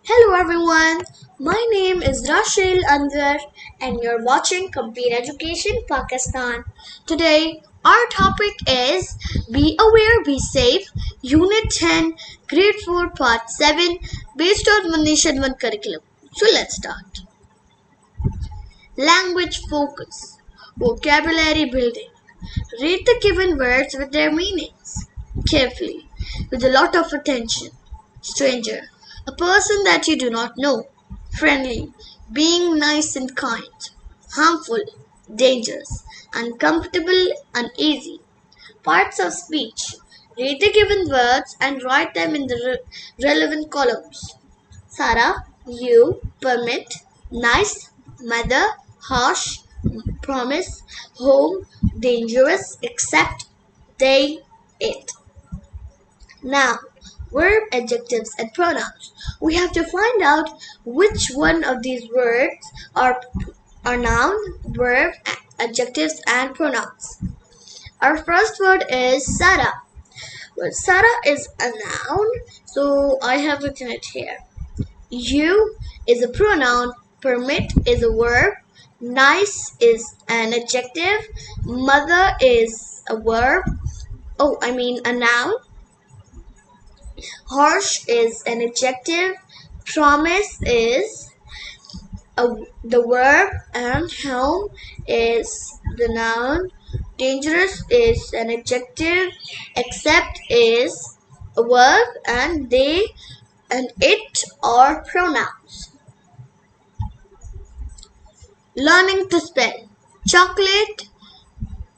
Hello everyone, my name is Rashail Anwar and you're watching Complete Education Pakistan. Today our topic is Be Aware, Be Safe, Unit 10, Grade 4, Part 7, based on Nation 1 curriculum. So let's start. Language focus, vocabulary building. Read the given words with their meanings carefully, with a lot of attention. Stranger, a person that you do not know. Friendly, being nice and kind. Harmful, dangerous. Uncomfortable, uneasy. Parts of speech. Read the given words and write them in the relevant columns. Sarah, you, permit, nice, mother, harsh, promise, home, dangerous, accept, they, it. Now, verb, adjectives, and pronouns. We have to find out which one of these words are noun, verb, adjectives, and pronouns. Our first word is Sarah. Well, Sarah is a noun, so I have written it here. You is a pronoun, permit is a verb, nice is an adjective, mother is a verb, a noun, harsh is an adjective, promise is the verb, and home is the noun, dangerous is an adjective, accept is a verb, and they and it are pronouns. Learning to spell. Chocolate,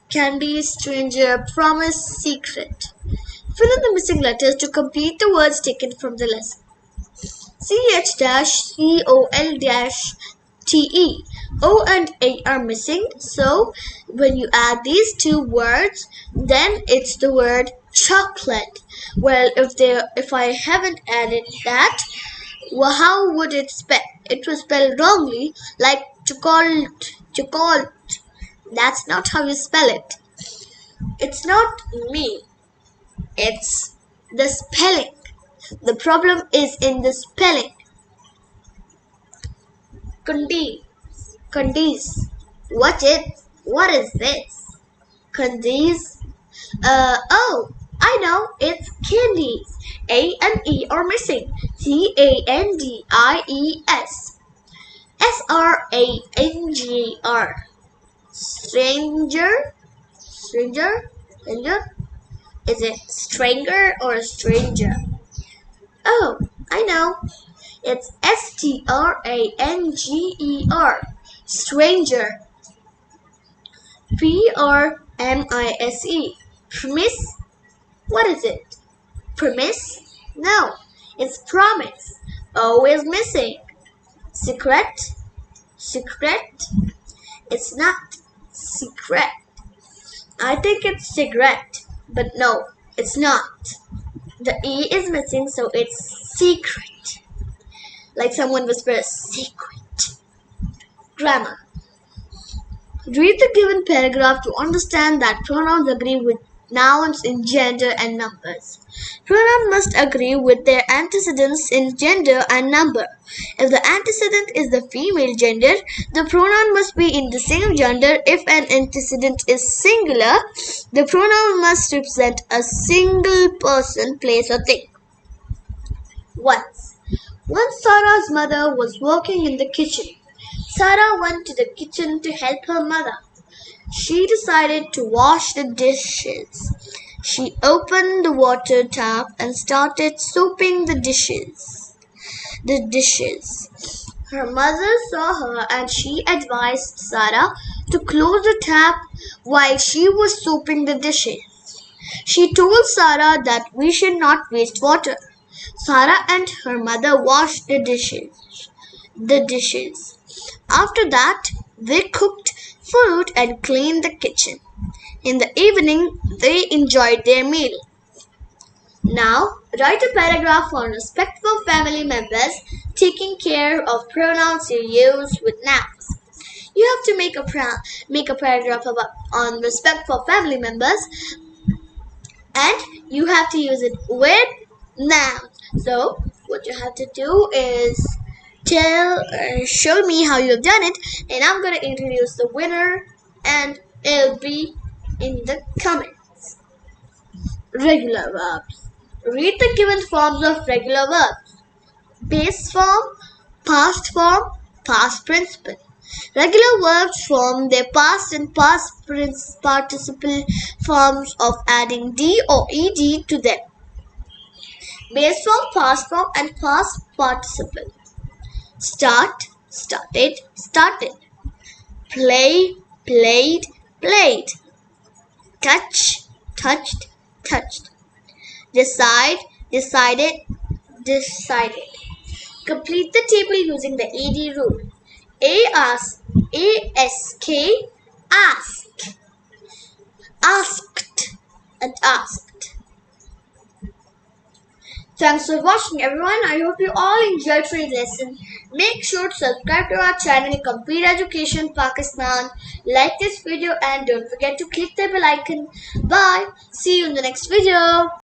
candy, stranger, promise, secret. Fill in the missing letters to complete the words taken from the lesson. CH-COL-TE. O and A are missing, so when you add these two words, then it's the word chocolate. Well, if I haven't added that, well, how would it spell? It was spelled wrongly, like chocolate. That's not how you spell it. It's not me. It's the spelling. The problem is in the spelling. Candies. What is this? Candies? I know. It's candies. A and E are missing. CANDIES. SRANGR. Stranger? Is it stranger or stranger? Oh, I know. It's STRANGER. Stranger. PRMISE. Promise? What is it? Promise? No, it's promise. O is missing. Secret? It's not secret. I think it's cigarette, but no, it's not. The E is missing, so it's secret. Like someone whispers, secret. Grammar. Read the given paragraph to understand that pronouns agree with nouns in gender and numbers. Pronouns must agree with their antecedents in gender and number. If the antecedent is the female gender, the pronoun must be in the same gender. If an antecedent is singular, the pronoun must represent a single person, place, or thing. Once Sarah's mother was working in the kitchen. Sarah went to the kitchen to help her mother. She decided to wash the dishes. She opened the water tap and started soaping the dishes. Her mother saw her and she advised Sarah to close the tap while she was soaping the dishes. She told Sarah that we should not waste water. Sarah and her mother washed the dishes. After that, they cooked food and cleaned the kitchen. In the evening, they enjoyed their meal. Now, write a paragraph on respectful family members, taking care of pronouns you use with nouns. You have to make a paragraph on respectful family members, and you have to use it with nouns. So, what you have to do is show me how you've done it, and I'm gonna introduce the winner, and it'll be in the comments. Regular verbs. Read the given forms of regular verbs. Base form, past participle. Regular verbs form their past and past participle forms of adding d or ed to them. Base form, past form, and past participle. Start, started, started. Play, played, played. Touch, touched, touched. Decide, decided, decided. Complete the table using the ed rule. Ask, ask, asked, and asked. Thanks for watching, everyone. I hope you all enjoyed today's lesson. Make sure to subscribe to our channel Complete Education Pakistan. Like this video and don't forget to click the bell icon. Bye. See you in the next video.